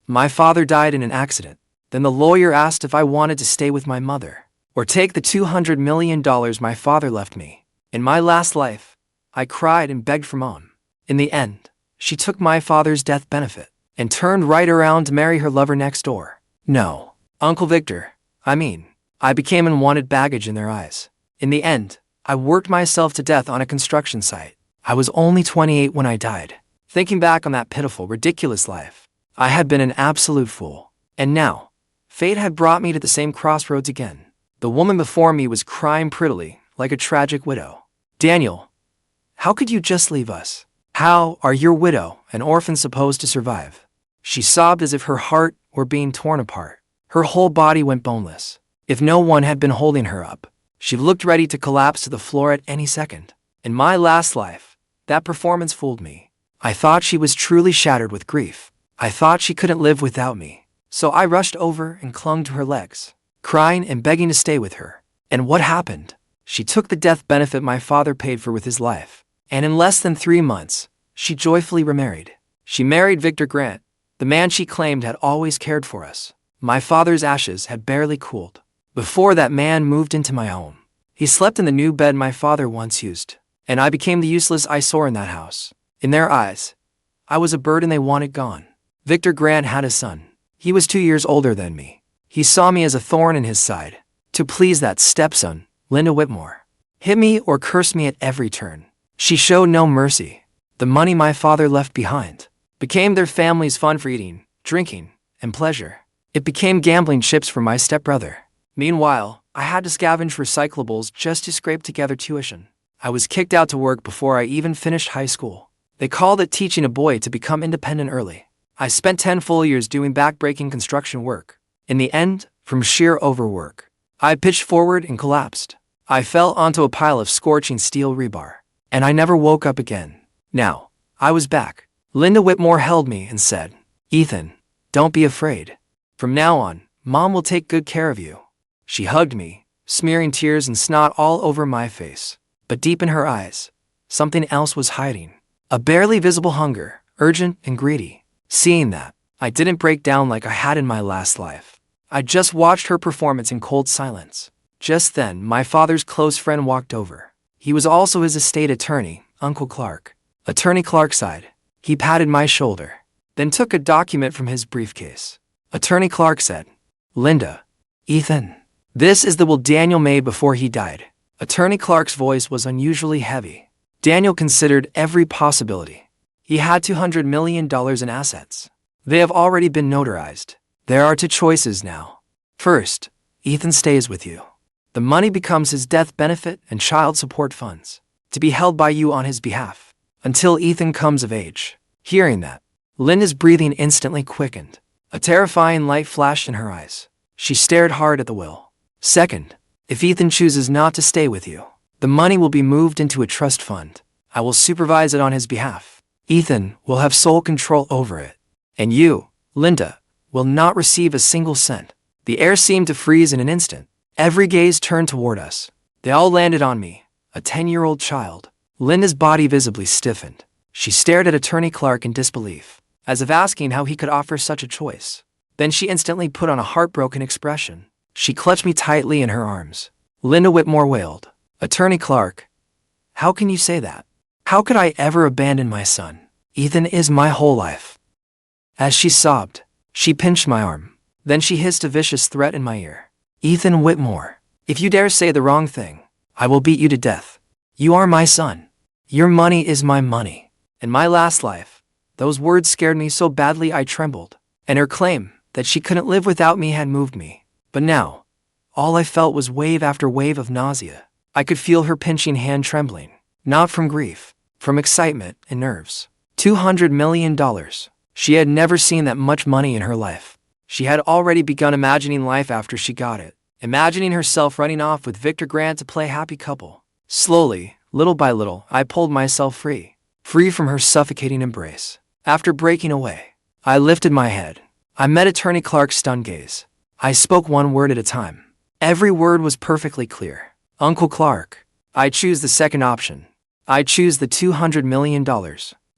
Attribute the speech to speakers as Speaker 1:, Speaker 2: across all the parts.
Speaker 1: My father died in an accident. Then the lawyer asked if I wanted to stay with my mother or take the $200 million my father left me. In my last life, I cried and begged for Mom. In the end, she took my father's death benefit and turned right around to marry her lover next door. No, Uncle Victor, I became unwanted baggage in their eyes. In the end, I worked myself to death on a construction site. I was only 28 when I died. Thinking back on that pitiful, ridiculous life, I had been an absolute fool. And now, fate had brought me to the same crossroads again. The woman before me was crying prettily, like a tragic widow. Daniel, how could you just leave us? How are your widow and orphan supposed to survive? She sobbed as if her heart were being torn apart. Her whole body went boneless. If no one had been holding her up, she looked ready to collapse to the floor at any second. In my last life, that performance fooled me. I thought she was truly shattered with grief. I thought she couldn't live without me. So I rushed over and clung to her legs, crying and begging to stay with her. And what happened? She took the death benefit my father paid for with his life. And in less than 3 months, she joyfully remarried. She married Victor Grant, the man she claimed had always cared for us. My father's ashes had barely cooled before that man moved into my home. He slept in the new bed my father once used, and I became the useless eyesore in that house. In their eyes, I was a burden they wanted gone. Victor Grant had a son. He was 2 years older than me. He saw me as a thorn in his side. To please that stepson, Linda Whitmore hit me or cursed me at every turn. She showed no mercy. The money my father left behind became their family's fund for eating, drinking, and pleasure. It became gambling chips for my stepbrother. Meanwhile, I had to scavenge recyclables just to scrape together tuition. I was kicked out to work before I even finished high school. They called it teaching a boy to become independent early. I spent 10 full years doing back-breaking construction work. In the end, from sheer overwork, I pitched forward and collapsed. I fell onto a pile of scorching steel rebar, and I never woke up again. Now, I was back. Linda Whitmore held me and said, "Ethan, don't be afraid. From now on, Mom will take good care of you." She hugged me, smearing tears and snot all over my face. But deep in her eyes, something else was hiding. A barely visible hunger, urgent and greedy. Seeing that, I didn't break down like I had in my last life. I just watched her performance in cold silence. Just then, my father's close friend walked over. He was also his estate attorney, Uncle Clark. Attorney Clark sighed. He patted my shoulder, then took a document from his briefcase. Attorney Clark said, "Linda, Ethan, this is the will Daniel made before he died." Attorney Clark's voice was unusually heavy. Daniel considered every possibility. He had $200 million in assets. They have already been notarized. There are 2 choices now. First, Ethan stays with you. The money becomes his death benefit and child support funds, to be held by you on his behalf, until Ethan comes of age. Hearing that, Linda's breathing instantly quickened. A terrifying light flashed in her eyes. She stared hard at the will. Second, if Ethan chooses not to stay with you, the money will be moved into a trust fund. I will supervise it on his behalf. Ethan will have sole control over it. And you, Linda, will not receive a single cent. The air seemed to freeze in an instant. Every gaze turned toward us. They all landed on me, a 10-year-old child. Linda's body visibly stiffened. She stared at Attorney Clark in disbelief, as if asking how he could offer such a choice. Then she instantly put on a heartbroken expression. She clutched me tightly in her arms. Linda Whitmore wailed, "Attorney Clark, how can you say that? How could I ever abandon my son? Ethan is my whole life." As she sobbed, she pinched my arm. Then she hissed a vicious threat in my ear. "Ethan Whitmore, if you dare say the wrong thing, I will beat you to death. You are my son. Your money is my money." In my last life, those words scared me so badly I trembled, and her claim that she couldn't live without me had moved me. But now, all I felt was wave after wave of nausea. I could feel her pinching hand trembling, not from grief, from excitement and nerves. $200 million. She had never seen that much money in her life. She had already begun imagining life after she got it, imagining herself running off with Victor Grant to play happy couple. Slowly, little by little, I pulled myself free from her suffocating embrace. After breaking away, I lifted my head. I met Attorney Clark's stunned gaze. I spoke one word at a time. Every word was perfectly clear. "Uncle Clark, I choose the second option. I choose the $200 million.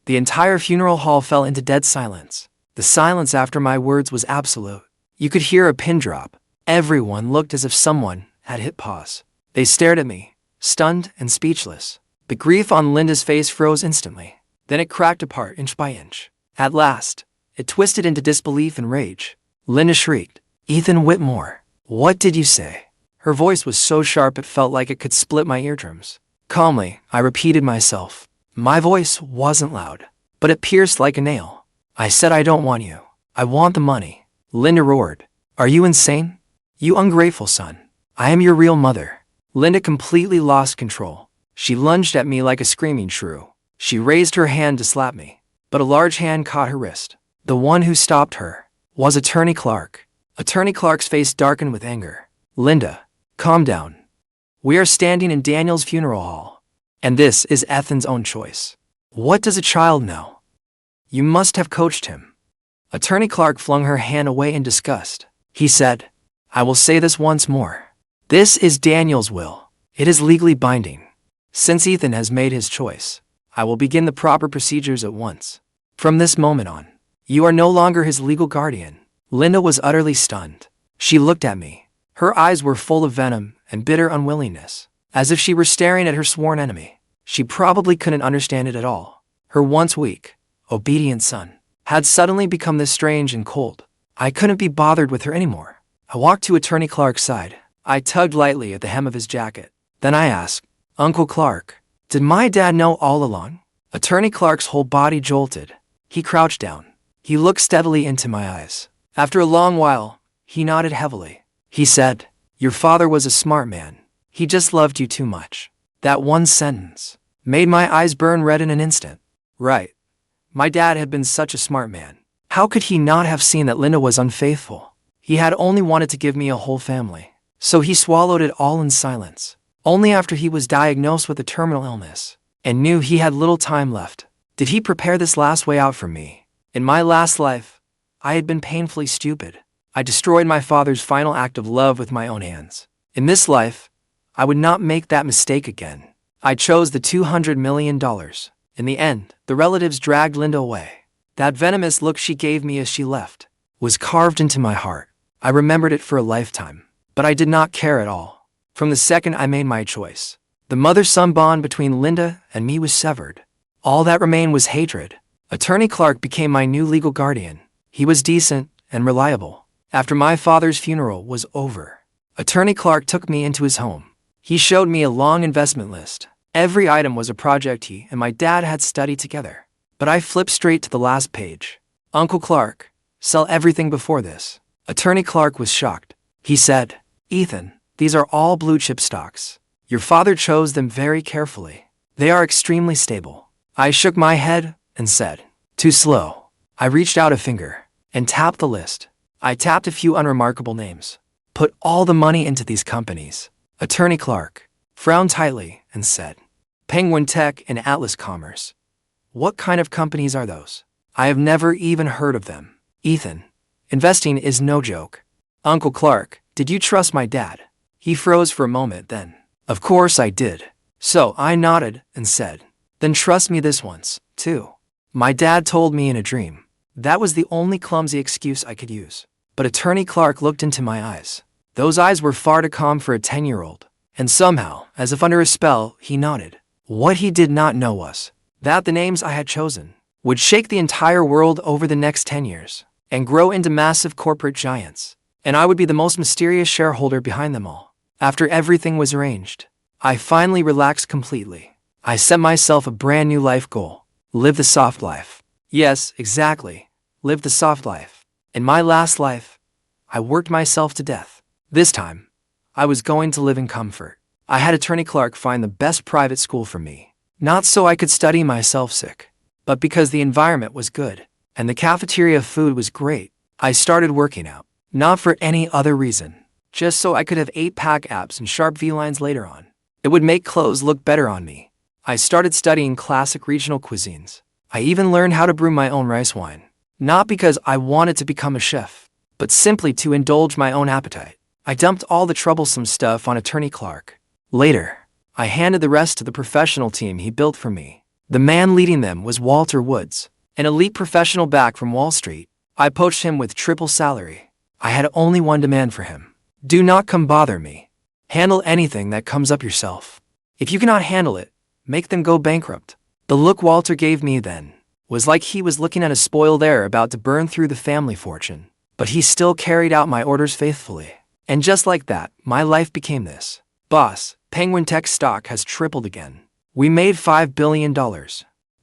Speaker 1: The entire funeral hall fell into dead silence. The silence after my words was absolute. You could hear a pin drop. Everyone looked as if someone had hit pause. They stared at me, stunned and speechless. The grief on Linda's face froze instantly. Then it cracked apart inch by inch. At last, it twisted into disbelief and rage. Linda shrieked, "Ethan Whitmore, what did you say?" Her voice was so sharp it felt like it could split my eardrums. Calmly, I repeated myself. My voice wasn't loud, but it pierced like a nail. I said, "I don't want you. I want the money." Linda roared, "Are you insane? You ungrateful son. I am your real mother." Linda completely lost control. She lunged at me like a screaming shrew. She raised her hand to slap me, but a large hand caught her wrist. The one who stopped her was Attorney Clark. Attorney Clark's face darkened with anger. "Linda, calm down. We are standing in Daniel's funeral hall, and this is Ethan's own choice. What does a child know? You must have coached him." Attorney Clark flung her hand away in disgust. He said, "I will say this once more. This is Daniel's will. It is legally binding. Since Ethan has made his choice, I will begin the proper procedures at once. From this moment on, you are no longer his legal guardian." Linda was utterly stunned. She looked at me. Her eyes were full of venom and bitter unwillingness, as if she were staring at her sworn enemy. She probably couldn't understand it at all. Her once weak, obedient son had suddenly become this strange and cold. I couldn't be bothered with her anymore. I walked to Attorney Clark's side. I tugged lightly at the hem of his jacket. Then I asked, "Uncle Clark, did my dad know all along?" Attorney Clark's whole body jolted. He crouched down. He looked steadily into my eyes. After a long while, he nodded heavily. He said, "Your father was a smart man. He just loved you too much." That one sentence made my eyes burn red in an instant. Right. My dad had been such a smart man. How could he not have seen that Linda was unfaithful? He had only wanted to give me a whole family. So he swallowed it all in silence. Only after he was diagnosed with a terminal illness and knew he had little time left did he prepare this last way out for me. In my last life, I had been painfully stupid. I destroyed my father's final act of love with my own hands. In this life, I would not make that mistake again. I chose the $200 million. In the end, the relatives dragged Linda away. That venomous look she gave me as she left was carved into my heart. I remembered it for a lifetime, but I did not care at all. From the second I made my choice, the mother-son bond between Linda and me was severed. All that remained was hatred. Attorney Clark became my new legal guardian. He was decent and reliable. After my father's funeral was over, Attorney Clark took me into his home. He showed me a long investment list. Every item was a project he and my dad had studied together. But I flipped straight to the last page. "Uncle Clark, sell everything before this." Attorney Clark was shocked. He said, "Ethan, these are all blue-chip stocks. Your father chose them very carefully. They are extremely stable." I shook my head and said, "Too slow." I reached out a finger and tapped the list. I tapped a few unremarkable names. "Put all the money into these companies." Attorney Clark frowned tightly and said, "Penguin Tech and Atlas Commerce. What kind of companies are those? I have never even heard of them." "Ethan, investing is no joke." "Uncle Clark, did you trust my dad?" He froze for a moment then. "Of course I did." So I nodded and said, "Then trust me this once, too." My dad told me in a dream. That was the only clumsy excuse I could use. But Attorney Clark looked into my eyes. Those eyes were far too calm for a 10-year-old. And somehow, as if under a spell, he nodded. What he did not know was that the names I had chosen would shake the entire world over the next 10 years and grow into massive corporate giants. And I would be the most mysterious shareholder behind them all. After everything was arranged, I finally relaxed completely. I set myself a brand new life goal. Live the soft life. Yes, exactly. Live the soft life. In my last life, I worked myself to death. This time, I was going to live in comfort. I had Attorney Clark find the best private school for me. Not so I could study myself sick, but because the environment was good and the cafeteria food was great. I started working out. Not for any other reason. Just so I could have 8-pack abs and sharp V-lines later on. It would make clothes look better on me. I started studying classic regional cuisines. I even learned how to brew my own rice wine. Not because I wanted to become a chef, but simply to indulge my own appetite. I dumped all the troublesome stuff on Attorney Clark. Later, I handed the rest to the professional team he built for me. The man leading them was Walter Woods, an elite professional back from Wall Street. I poached him with triple salary. I had only one demand for him. Do not come bother me. Handle anything that comes up yourself. If you cannot handle it, make them go bankrupt. The look Walter gave me then was like he was looking at a spoiled heir about to burn through the family fortune. But he still carried out my orders faithfully. And just like that, my life became this. Boss, Penguin Tech stock has tripled again. We made $5 billion.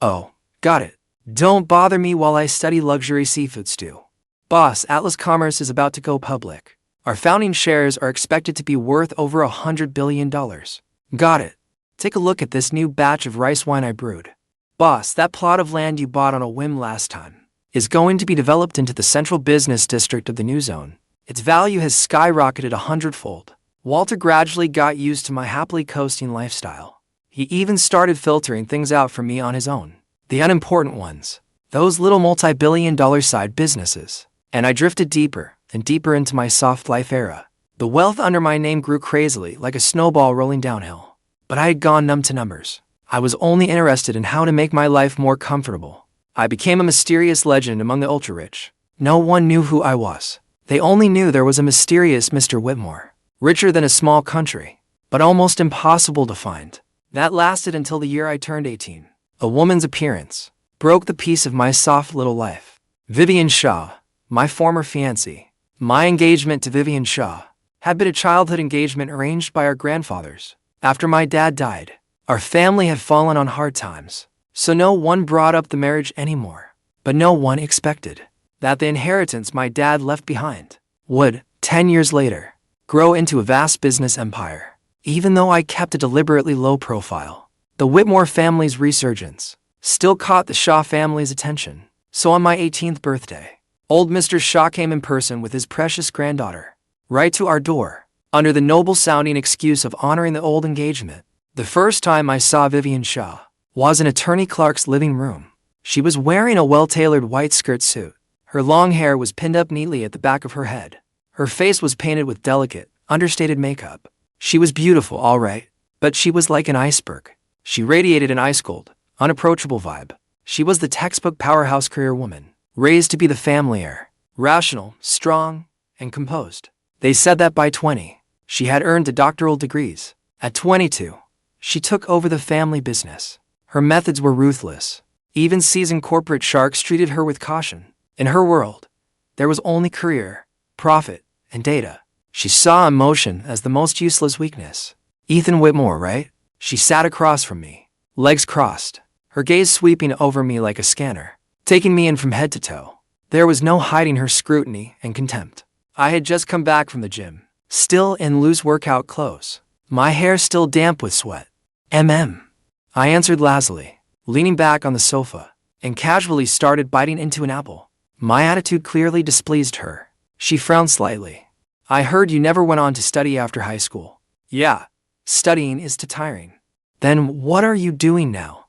Speaker 1: Oh, got it. Don't bother me while I study luxury seafood stew. Boss, Atlas Commerce is about to go public. Our founding shares are expected to be worth over $100 billion. Got it. Take a look at this new batch of rice wine I brewed. Boss, that plot of land you bought on a whim last time is going to be developed into the central business district of the new zone. Its value has skyrocketed 100-fold. Walter gradually got used to my happily coasting lifestyle. He even started filtering things out for me on his own. The unimportant ones. Those little multi-billion-dollar side businesses. And I drifted deeper and deeper into my soft life era. The wealth under my name grew crazily like a snowball rolling downhill. But I had gone numb to numbers. I was only interested in how to make my life more comfortable. I became a mysterious legend among the ultra-rich. No one knew who I was. They only knew there was a mysterious Mr. Whitmore. Richer than a small country, but almost impossible to find. That lasted until the year I turned 18. A woman's appearance broke the peace of my soft little life. Vivian Shaw, my former fiancée. My engagement to Vivian Shaw had been a childhood engagement arranged by our grandfathers. After my dad died, our family had fallen on hard times, so no one brought up the marriage anymore. But no one expected that the inheritance my dad left behind would, 10 years later, grow into a vast business empire. Even though I kept a deliberately low profile, the Whitmore family's resurgence still caught the Shaw family's attention. So on my 18th birthday, old Mr. Shaw came in person with his precious granddaughter, right to our door, under the noble-sounding excuse of honoring the old engagement. The first time I saw Vivian Shaw was in Attorney Clark's living room. She was wearing a well-tailored white skirt suit. Her long hair was pinned up neatly at the back of her head. Her face was painted with delicate, understated makeup. She was beautiful, all right, but she was like an iceberg. She radiated an ice-cold, unapproachable vibe. She was the textbook powerhouse career woman, raised to be the family heir, rational, strong, and composed. They said that by 20, she had earned doctoral degrees. At 22, she took over the family business. Her methods were ruthless. Even seasoned corporate sharks treated her with caution. In her world, there was only career, profit, and data. She saw emotion as the most useless weakness. Ethan Whitmore, right? She sat across from me, legs crossed, her gaze sweeping over me like a scanner, taking me in from head to toe. There was no hiding her scrutiny and contempt. I had just come back from the gym, still in loose workout clothes, my hair still damp with sweat. I answered lazily, leaning back on the sofa, and casually started biting into an apple. My attitude clearly displeased her. She frowned slightly. I heard you never went on to study after high school. Yeah, studying is too tiring. Then what are you doing now?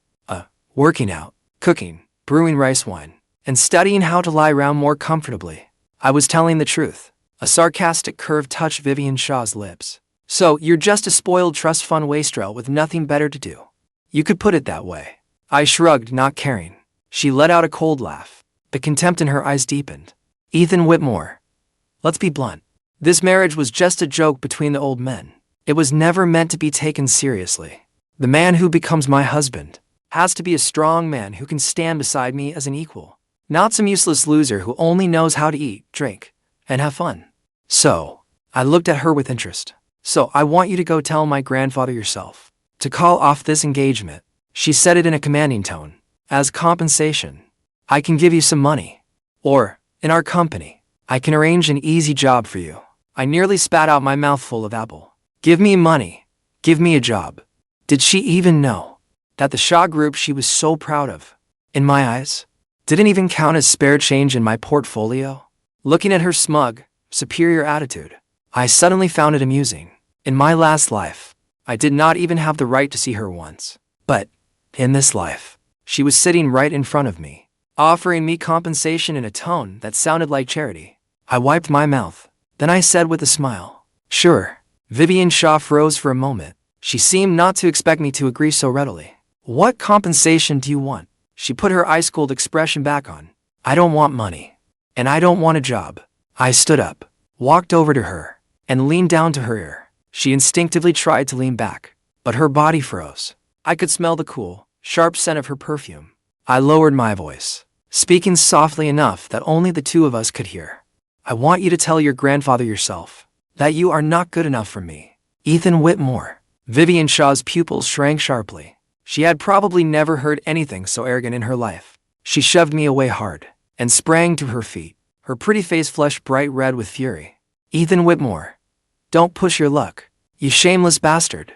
Speaker 1: Working out, cooking, brewing rice wine, and studying how to lie around more comfortably. I was telling the truth. A sarcastic curve touched Vivian Shaw's lips. So, you're just a spoiled trust fund wastrel with nothing better to do. You could put it that way. I shrugged, not caring. She let out a cold laugh. The contempt in her eyes deepened. Ethan Whitmore. Let's be blunt. This marriage was just a joke between the old men. It was never meant to be taken seriously. The man who becomes my husband has to be a strong man who can stand beside me as an equal, not some useless loser who only knows how to eat, drink, and have fun. So, I looked at her with interest. So, I want you to go tell my grandfather yourself to call off this engagement. She said it in a commanding tone. As compensation, I can give you some money. Or, in our company, I can arrange an easy job for you. I nearly spat out my mouthful of apple. Give me money. Give me a job. Did she even know that the Shaw Group she was so proud of, in my eyes, didn't even count as spare change in my portfolio? Looking at her smug, superior attitude, I suddenly found it amusing. In my last life, I did not even have the right to see her once. But, in this life, she was sitting right in front of me, offering me compensation in a tone that sounded like charity. I wiped my mouth. Then I said with a smile, sure. Vivian Shaw froze for a moment. She seemed not to expect me to agree so readily. What compensation do you want? She put her ice-cold expression back on. I don't want money. And I don't want a job. I stood up, walked over to her, and leaned down to her ear. She instinctively tried to lean back, but her body froze. I could smell the cool, sharp scent of her perfume. I lowered my voice, speaking softly enough that only the two of us could hear. I want you to tell your grandfather yourself that you are not good enough for me. Ethan Whitmore. Vivian Shaw's pupils shrank sharply. She had probably never heard anything so arrogant in her life. She shoved me away hard and sprang to her feet, her pretty face flushed bright red with fury. Ethan Whitmore, don't push your luck, you shameless bastard.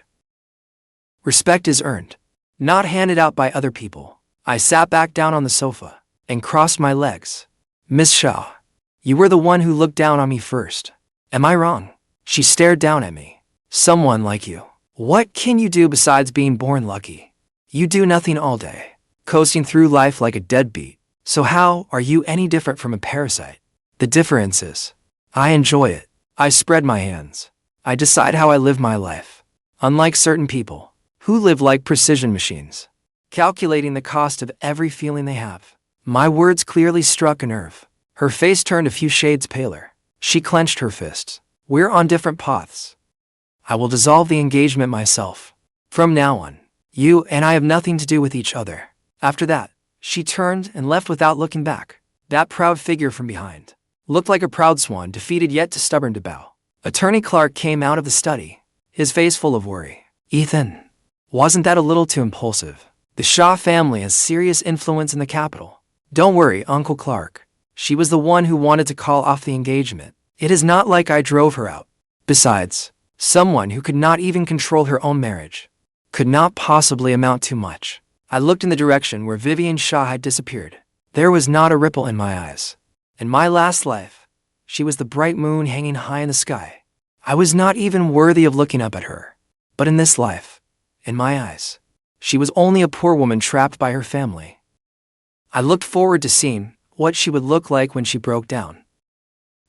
Speaker 1: Respect is earned, not handed out by other people. I sat back down on the sofa and crossed my legs. Miss Shaw, you were the one who looked down on me first. Am I wrong? She stared down at me. Someone like you. What can you do besides being born lucky? You do nothing all day, coasting through life like a deadbeat. So how are you any different from a parasite? The difference is, I enjoy it. I spread my hands. I decide how I live my life. Unlike certain people, who live like precision machines, calculating the cost of every feeling they have. My words clearly struck a nerve. Her face turned a few shades paler. She clenched her fists. We're on different paths. I will dissolve the engagement myself. From now on, you and I have nothing to do with each other. After that, she turned and left without looking back. That proud figure from behind looked like a proud swan defeated yet too stubborn to bow. Attorney Clark came out of the study, his face full of worry. Ethan, wasn't that a little too impulsive? The Shaw family has serious influence in the capital. Don't worry, Uncle Clark. She was the one who wanted to call off the engagement. It is not like I drove her out. Besides, someone who could not even control her own marriage could not possibly amount to much. I looked in the direction where Vivian Shaw had disappeared. There was not a ripple in my eyes. In my last life, she was the bright moon hanging high in the sky. I was not even worthy of looking up at her. But in this life, in my eyes, she was only a poor woman trapped by her family. I looked forward to seeing what she would look like when she broke down.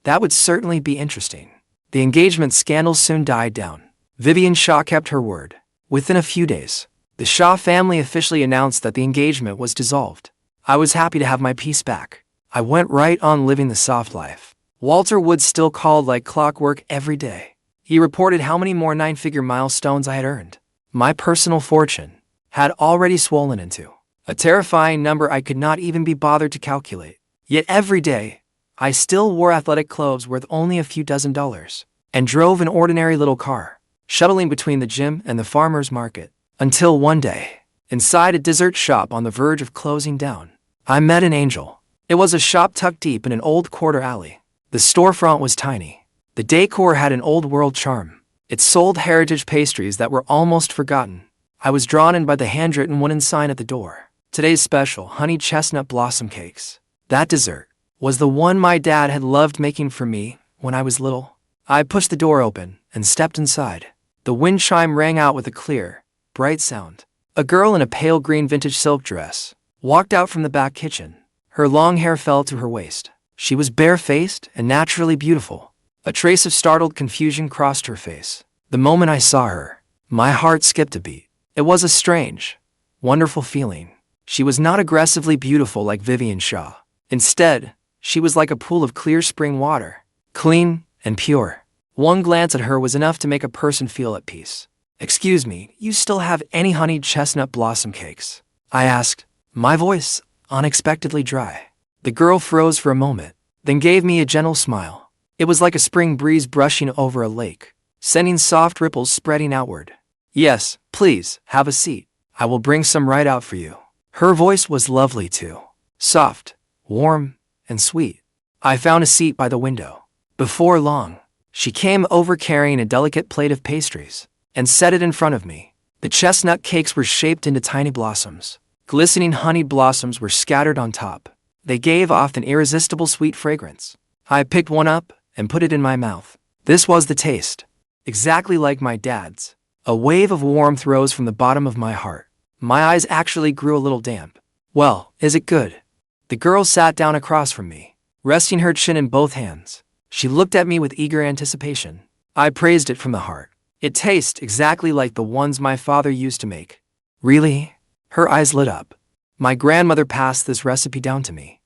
Speaker 1: That would certainly be interesting. The engagement scandal soon died down. Vivian Shaw kept her word. Within a few days, the Shaw family officially announced that the engagement was dissolved. I was happy to have my peace back. I went right on living the soft life. Walter Wood still called like clockwork every day. He reported how many more 9-figure milestones I had earned. My personal fortune had already swollen into a terrifying number I could not even be bothered to calculate. Yet every day, I still wore athletic clothes worth only a few dozen dollars and drove an ordinary little car, shuttling between the gym and the farmer's market. Until one day, inside a dessert shop on the verge of closing down, I met an angel. It was a shop tucked deep in an old quarter alley. The storefront was tiny. The decor had an old-world charm. It sold heritage pastries that were almost forgotten. I was drawn in by the handwritten wooden sign at the door. Today's special, honey chestnut blossom cakes. That dessert was the one my dad had loved making for me when I was little. I pushed the door open and stepped inside. The wind chime rang out with a clear, bright sound. A girl in a pale green vintage silk dress walked out from the back kitchen. Her long hair fell to her waist. She was bare-faced and naturally beautiful. A trace of startled confusion crossed her face. The moment I saw her, my heart skipped a beat. It was a strange, wonderful feeling. She was not aggressively beautiful like Vivian Shaw. Instead, she was like a pool of clear spring water, clean and pure. One glance at her was enough to make a person feel at peace. "Excuse me, you still have any honey chestnut blossom cakes?" I asked, my voice unexpectedly dry. The girl froze for a moment, then gave me a gentle smile. It was like a spring breeze brushing over a lake, sending soft ripples spreading outward. "Yes, please, have a seat. I will bring some right out for you." Her voice was lovely too, soft, warm, and sweet. I found a seat by the window. Before long, she came over carrying a delicate plate of pastries and set it in front of me. The chestnut cakes were shaped into tiny blossoms. Glistening honeyed blossoms were scattered on top. They gave off an irresistible sweet fragrance. I picked one up and put it in my mouth. This was the taste, exactly like my dad's. A wave of warmth rose from the bottom of my heart. My eyes actually grew a little damp. "Well, is it good?" The girl sat down across from me, resting her chin in both hands. She looked at me with eager anticipation. I praised it from the heart. "It tastes exactly like the ones my father used to make." "Really?" Her eyes lit up. "My grandmother passed this recipe down to me."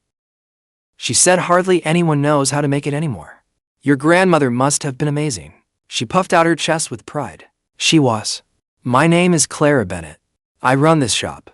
Speaker 1: She said hardly anyone knows how to make it anymore. Your grandmother must have been amazing. She puffed out her chest with pride. She was. My name is Clara Bennett. I run this shop.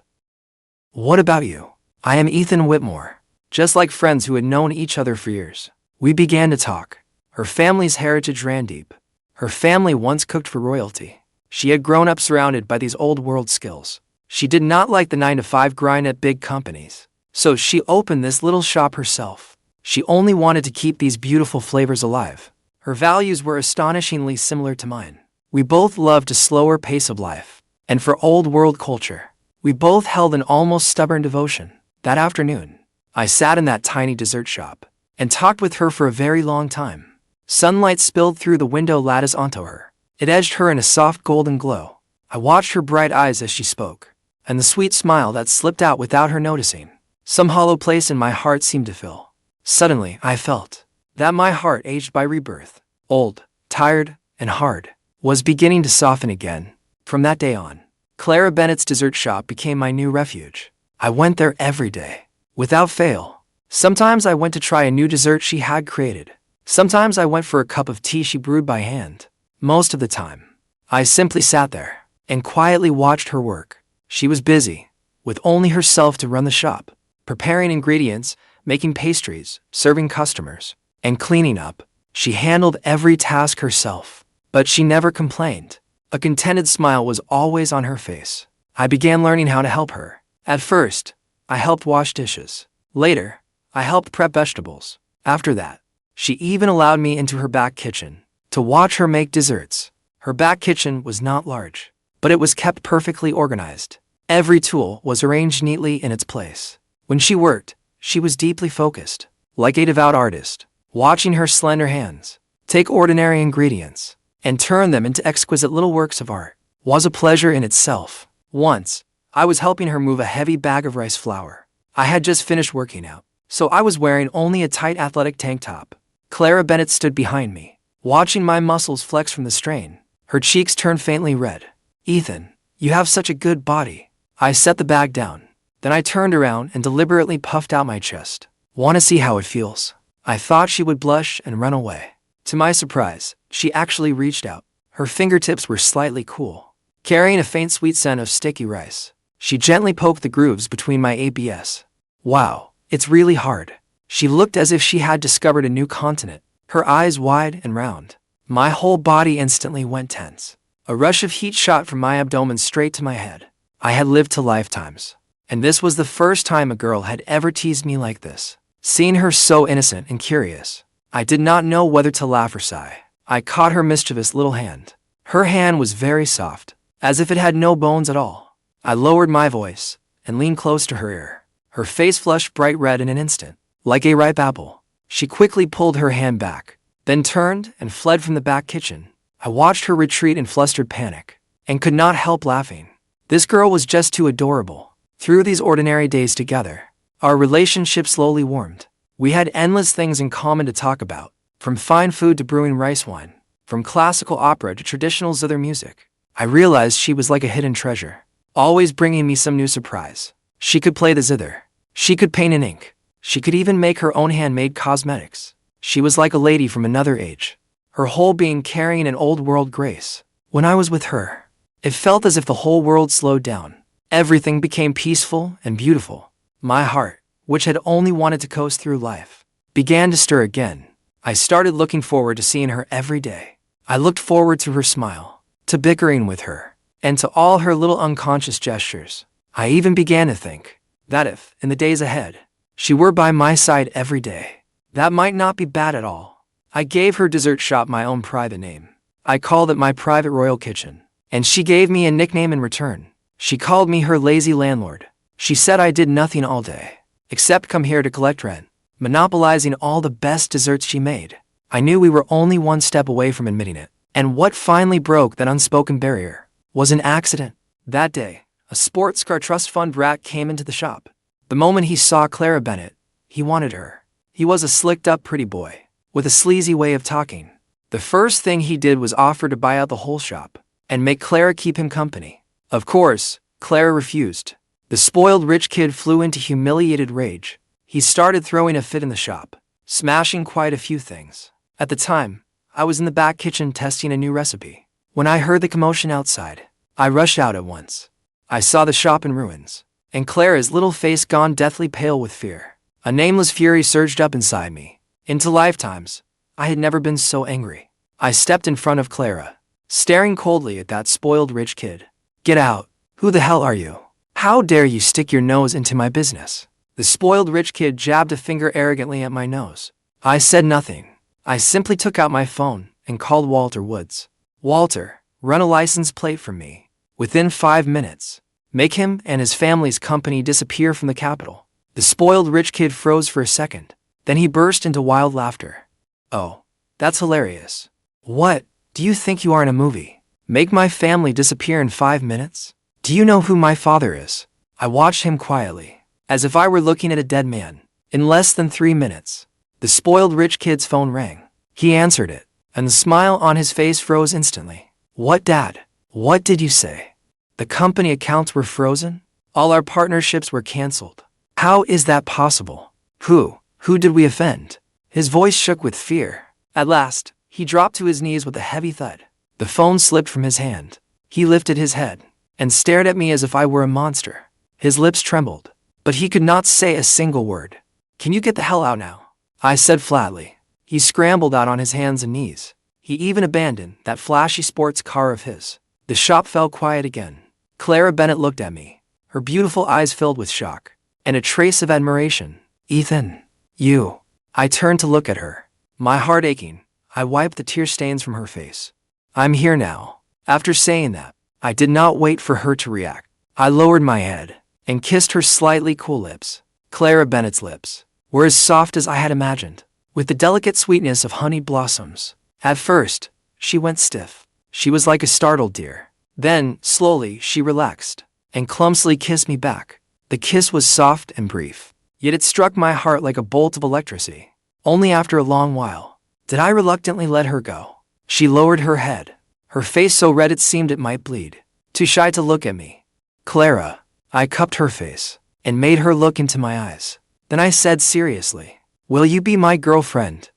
Speaker 1: What about you? I am Ethan Whitmore. Just like friends who had known each other for years, we began to talk. Her family's heritage ran deep. Her family once cooked for royalty. She had grown up surrounded by these old-world skills. She did not like the 9-to-5 grind at big companies. So she opened this little shop herself. She only wanted to keep these beautiful flavors alive. Her values were astonishingly similar to mine. We both loved a slower pace of life. And for old-world culture, we both held an almost stubborn devotion. That afternoon, I sat in that tiny dessert shop and talked with her for a very long time. Sunlight spilled through the window lattice onto her. It edged her in a soft golden glow. I watched her bright eyes as she spoke, and the sweet smile that slipped out without her noticing. Some hollow place in my heart seemed to fill. Suddenly, I felt that my heart, aged by rebirth, old, tired, and hard, was beginning to soften again. From that day on, Clara Bennett's dessert shop became my new refuge. I went there every day, without fail. Sometimes I went to try a new dessert she had created. Sometimes I went for a cup of tea she brewed by hand. Most of the time, I simply sat there and quietly watched her work. She was busy, with only herself to run the shop, preparing ingredients, making pastries, serving customers, and cleaning up. She handled every task herself, but she never complained. A contented smile was always on her face. I began learning how to help her. At first, I helped wash dishes. Later, I helped prep vegetables. After that, she even allowed me into her back kitchen to watch her make desserts. Her back kitchen was not large, but it was kept perfectly organized. Every tool was arranged neatly in its place. When she worked, she was deeply focused, like a devout artist. Watching her slender hands take ordinary ingredients and turn them into exquisite little works of art was a pleasure in itself. Once, I was helping her move a heavy bag of rice flour. I had just finished working out, so I was wearing only a tight athletic tank top. Clara Bennett stood behind me, watching my muscles flex from the strain. Her cheeks turned faintly red. Ethan, you have such a good body. I set the bag down. Then I turned around and deliberately puffed out my chest. Want to see how it feels? I thought she would blush and run away. To my surprise, she actually reached out. Her fingertips were slightly cool, carrying a faint sweet scent of sticky rice. She gently poked the grooves between my abs. Wow, it's really hard. She looked as if she had discovered a new continent, her eyes wide and round. My whole body instantly went tense. A rush of heat shot from my abdomen straight to my head. I had lived to lifetimes, and this was the first time a girl had ever teased me like this. Seeing her so innocent and curious, I did not know whether to laugh or sigh. I caught her mischievous little hand. Her hand was very soft, as if it had no bones at all. I lowered my voice and leaned close to her ear. Her face flushed bright red in an instant, like a ripe apple. She quickly pulled her hand back, then turned and fled from the back kitchen. I watched her retreat in flustered panic, and could not help laughing. This girl was just too adorable. Through these ordinary days together, our relationship slowly warmed. We had endless things in common to talk about, from fine food to brewing rice wine, from classical opera to traditional zither music. I realized she was like a hidden treasure, always bringing me some new surprise. She could play the zither. She could paint in ink. She could even make her own handmade cosmetics. She was like a lady from another age, her whole being carrying an old-world grace. When I was with her, it felt as if the whole world slowed down. Everything became peaceful and beautiful. My heart, which had only wanted to coast through life, began to stir again. I started looking forward to seeing her every day. I looked forward to her smile, to bickering with her, and to all her little unconscious gestures. I even began to think that if, in the days ahead, she were by my side every day, that might not be bad at all. I gave her dessert shop my own private name. I called it my private royal kitchen, and she gave me a nickname in return. She called me her lazy landlord. She said I did nothing all day, except come here to collect rent, monopolizing all the best desserts she made. I knew we were only one step away from admitting it, and what finally broke that unspoken barrier was an accident. That day, a sports car trust fund rat came into the shop. The moment he saw Clara Bennett, he wanted her. He was a slicked-up pretty boy, with a sleazy way of talking. The first thing he did was offer to buy out the whole shop and make Clara keep him company. Of course, Clara refused. The spoiled rich kid flew into humiliated rage. He started throwing a fit in the shop, smashing quite a few things. At the time, I was in the back kitchen testing a new recipe. When I heard the commotion outside, I rushed out at once. I saw the shop in ruins, and Clara's little face gone deathly pale with fear. A nameless fury surged up inside me. Into lifetimes, I had never been so angry. I stepped in front of Clara, staring coldly at that spoiled rich kid. "Get out! Who the hell are you? How dare you stick your nose into my business?" The spoiled rich kid jabbed a finger arrogantly at my nose. I said nothing. I simply took out my phone and called Walter Woods. "Walter, run a license plate for me. Within 5 minutes. Make him and his family's company disappear from the capital." The spoiled rich kid froze for a second. Then he burst into wild laughter. "Oh, that's hilarious. What, do you think you are in a movie? Make my family disappear in 5 minutes? Do you know who my father is?" I watched him quietly, as if I were looking at a dead man. In less than 3 minutes, the spoiled rich kid's phone rang. He answered it, and the smile on his face froze instantly. "What, Dad? What did you say? The company accounts were frozen? All our partnerships were canceled. How is that possible? Who did we offend?" His voice shook with fear. At last, he dropped to his knees with a heavy thud. The phone slipped from his hand. He lifted his head and stared at me as if I were a monster. His lips trembled, but he could not say a single word. "Can you get the hell out now?" I said flatly. He scrambled out on his hands and knees. He even abandoned that flashy sports car of his. The shop fell quiet again. Clara Bennett looked at me, her beautiful eyes filled with shock and a trace of admiration. "Ethan, you." I turned to look at her, my heart aching. I wiped the tear stains from her face. "I'm here now." After saying that, I did not wait for her to react. I lowered my head and kissed her slightly cool lips. Clara Bennett's lips were as soft as I had imagined, with the delicate sweetness of honey blossoms. At first, she went stiff. She was like a startled deer. Then, slowly, she relaxed and clumsily kissed me back. The kiss was soft and brief, yet it struck my heart like a bolt of electricity. Only after a long while did I reluctantly let her go. She lowered her head, her face so red it seemed it might bleed, too shy to look at me. "Clara." I cupped her face and made her look into my eyes. Then I said seriously, "Will you be my girlfriend?"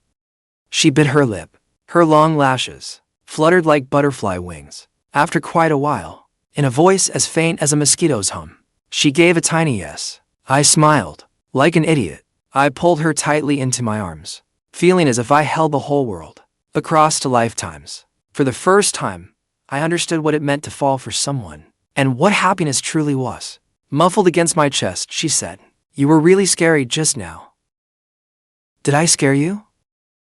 Speaker 1: She bit her lip. Her long lashes fluttered like butterfly wings. After quite a while, in a voice as faint as a mosquito's hum, she gave a tiny yes. I smiled. Like an idiot, I pulled her tightly into my arms, feeling as if I held the whole world, across to lifetimes. For the first time, I understood what it meant to fall for someone, and what happiness truly was. Muffled against my chest, she said, "You were really scary just now." "Did I scare you?"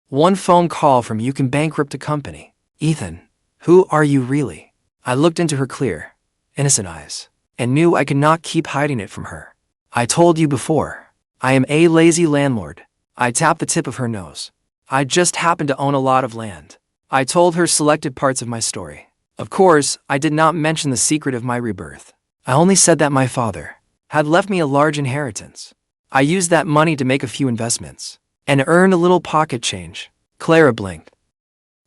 Speaker 1: "One phone call from you can bankrupt a company." "Ethan, who are you really?" I looked into her clear, innocent eyes, and knew I could not keep hiding it from her. "I told you before, I am a lazy landlord." I tapped the tip of her nose. "I just happen to own a lot of land." I told her selected parts of my story. Of course, I did not mention the secret of my rebirth. I only said that my father had left me a large inheritance. I used that money to make a few investments and earned a little pocket change. Clara blinked.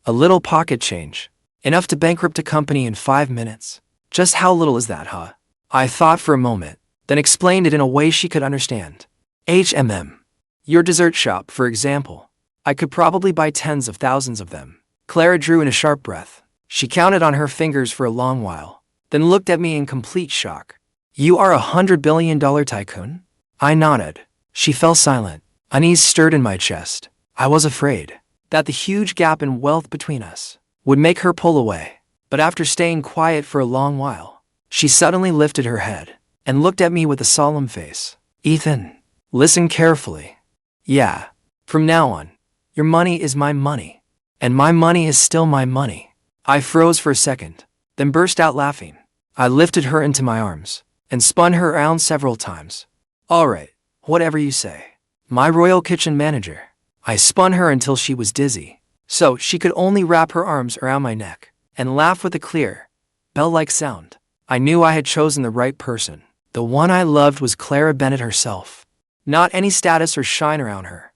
Speaker 1: "A little pocket change? Enough to bankrupt a company in 5 minutes? Just how little is that, huh?" I thought for a moment, then explained it in a way she could understand. Your dessert shop, for example. I could probably buy tens of thousands of them." Clara drew in a sharp breath. She counted on her fingers for a long while, then looked at me in complete shock. "You are $100 billion tycoon?" I nodded. She fell silent. Unease stirred in my chest. I was afraid that the huge gap in wealth between us would make her pull away. But after staying quiet for a long while, she suddenly lifted her head and looked at me with a solemn face. "Ethan, listen carefully. Yeah, from now on, your money is my money, and my money is still my money." I froze for a second, then burst out laughing. I lifted her into my arms and spun her around several times. "All right, whatever you say. My royal kitchen manager." I spun her until she was dizzy, so she could only wrap her arms around my neck and laugh with a clear, bell-like sound. I knew I had chosen the right person. The one I loved was Clara Bennett herself, not any status or shine around her.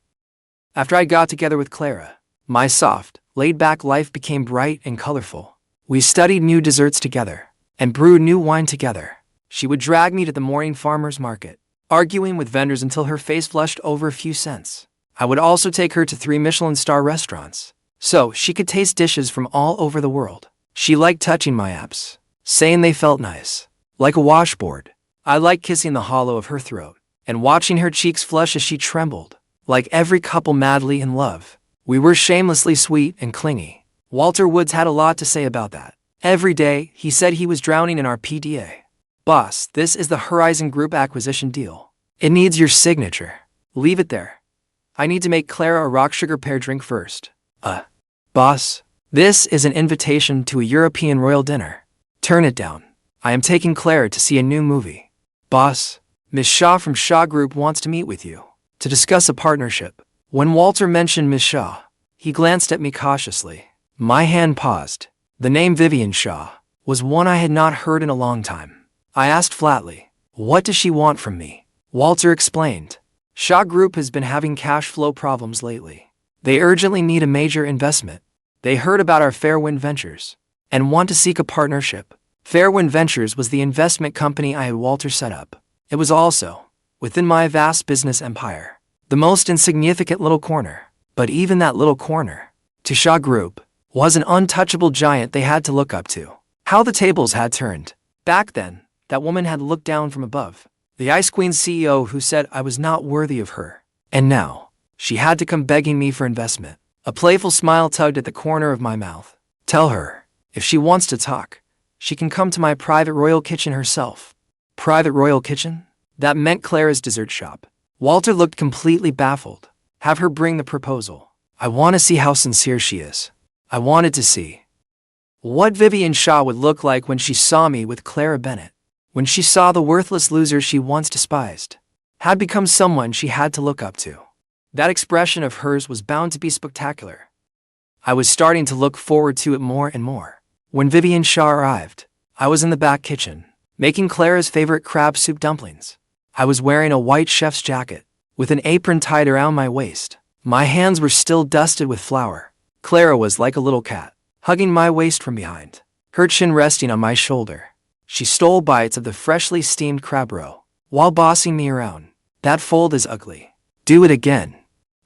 Speaker 1: After I got together with Clara, my soft, laid-back life became bright and colorful. We studied new desserts together and brewed new wine together. She would drag me to the morning farmer's market, arguing with vendors until her face flushed over a few cents. I would also take her to 3 Michelin star restaurants, so she could taste dishes from all over the world. She liked touching my abs, saying they felt nice, like a washboard. I liked kissing the hollow of her throat, and watching her cheeks flush as she trembled. Like every couple madly in love, we were shamelessly sweet and clingy. Walter Woods had a lot to say about that. Every day, he said he was drowning in our PDA. Boss, this is the Horizon Group acquisition deal. It needs your signature. Leave it there. I need to make Clara a rock sugar pear drink first. Boss, this is an invitation to a European royal dinner. Turn it down. I am taking Clara to see a new movie. Boss, Miss Shaw from Shaw Group wants to meet with you to discuss a partnership. When Walter mentioned Miss Shaw, he glanced at me cautiously. My hand paused. The name Vivian Shaw was one I had not heard in a long time. I asked flatly, "What does she want from me?" Walter explained. Shaw Group has been having cash flow problems lately. They urgently need a major investment. They heard about our Fairwind Ventures and want to seek a partnership. Fairwind Ventures was the investment company I had Walter set up. It was also, within my vast business empire, the most insignificant little corner. But even that little corner, to Shaw Group, was an untouchable giant they had to look up to. How the tables had turned. Back then, that woman had looked down from above. The Ice Queen CEO who said I was not worthy of her. And now, she had to come begging me for investment. A playful smile tugged at the corner of my mouth. Tell her, if she wants to talk, she can come to my private royal kitchen herself. Private royal kitchen? That meant Clara's dessert shop. Walter looked completely baffled. Have her bring the proposal. I want to see how sincere she is. I wanted to see what Vivian Shaw would look like when she saw me with Clara Bennett. When she saw the worthless loser she once despised had become someone she had to look up to. That expression of hers was bound to be spectacular. I was starting to look forward to it more and more. When Vivian Shaw arrived, I was in the back kitchen, making Clara's favorite crab soup dumplings. I was wearing a white chef's jacket, with an apron tied around my waist. My hands were still dusted with flour. Clara was like a little cat, hugging my waist from behind, her chin resting on my shoulder. She stole bites of the freshly steamed crab roe, while bossing me around. That fold is ugly. Do it again.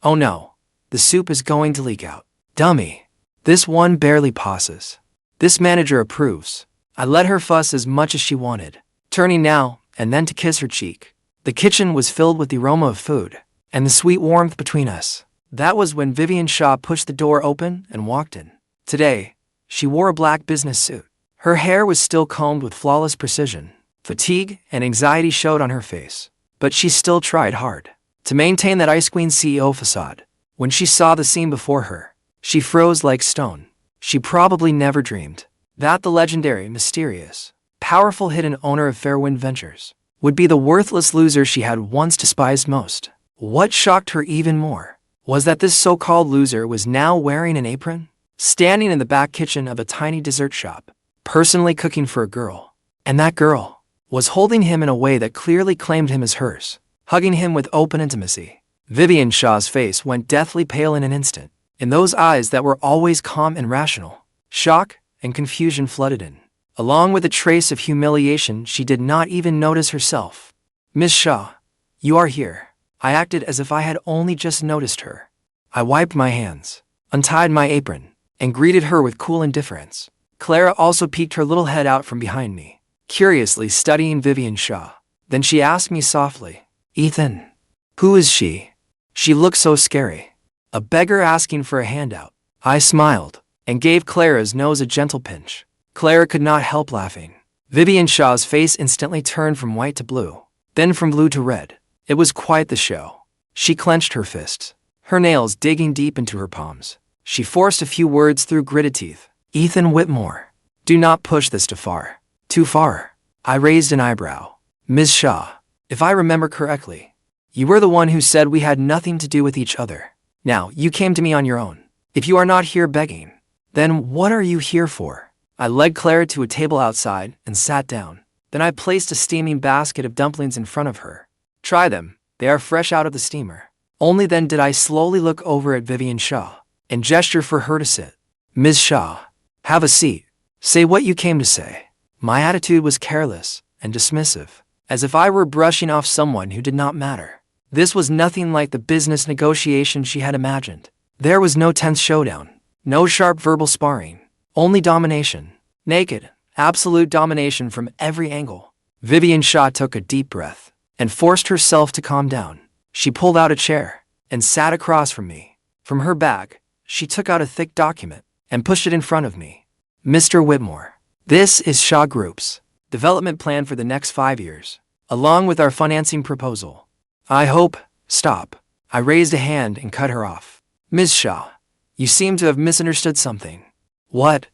Speaker 1: Oh no, the soup is going to leak out. Dummy. This one barely passes. This manager approves. I let her fuss as much as she wanted, turning now and then to kiss her cheek. The kitchen was filled with the aroma of food and the sweet warmth between us. That was when Vivian Shaw pushed the door open and walked in. Today, she wore a black business suit. Her hair was still combed with flawless precision. Fatigue and anxiety showed on her face, but she still tried hard to maintain that Ice Queen CEO facade. When she saw the scene before her, she froze like stone. She probably never dreamed that the legendary, mysterious, powerful hidden owner of Fairwind Ventures would be the worthless loser she had once despised most. What shocked her even more was that this so-called loser was now wearing an apron, standing in the back kitchen of a tiny dessert shop, personally cooking for a girl. And that girl was holding him in a way that clearly claimed him as hers, hugging him with open intimacy. Vivian Shaw's face went deathly pale in an instant. In those eyes that were always calm and rational, shock and confusion flooded in, along with a trace of humiliation she did not even notice herself. Miss Shaw, you are here. I acted as if I had only just noticed her. I wiped my hands, untied my apron, and greeted her with cool indifference. Clara also peeked her little head out from behind me, curiously studying Vivian Shaw. Then she asked me softly, "Ethan, who is she? She looks so scary." A beggar asking for a handout. I smiled and gave Clara's nose a gentle pinch. Clara could not help laughing. Vivian Shaw's face instantly turned from white to blue, then from blue to red. It was quite the show. She clenched her fists, her nails digging deep into her palms. She forced a few words through gritted teeth. "Ethan Whitmore, do not push this too far." I raised an eyebrow. "Ms. Shaw, if I remember correctly, you were the one who said we had nothing to do with each other. Now, you came to me on your own. If you are not here begging, then what are you here for?" I led Clara to a table outside and sat down. Then I placed a steaming basket of dumplings in front of her. "Try them, they are fresh out of the steamer." Only then did I slowly look over at Vivian Shaw and gesture for her to sit. "Ms. Shaw, have a seat. Say what you came to say." My attitude was careless and dismissive. as if I were brushing off someone who did not matter. This was nothing like the business negotiation she had imagined. There was no tense showdown, no sharp verbal sparring, only domination. Naked, absolute domination from every angle. Vivian Shaw took a deep breath and forced herself to calm down. She pulled out a chair and sat across from me. From her bag, she took out a thick document and pushed it in front of me. Mr. Whitmore, this is Shaw Group's development plan for the next 5 years, along with our financing proposal. I hope, stop. I raised a hand and cut her off. Ms. Shaw, you seem to have misunderstood something. What?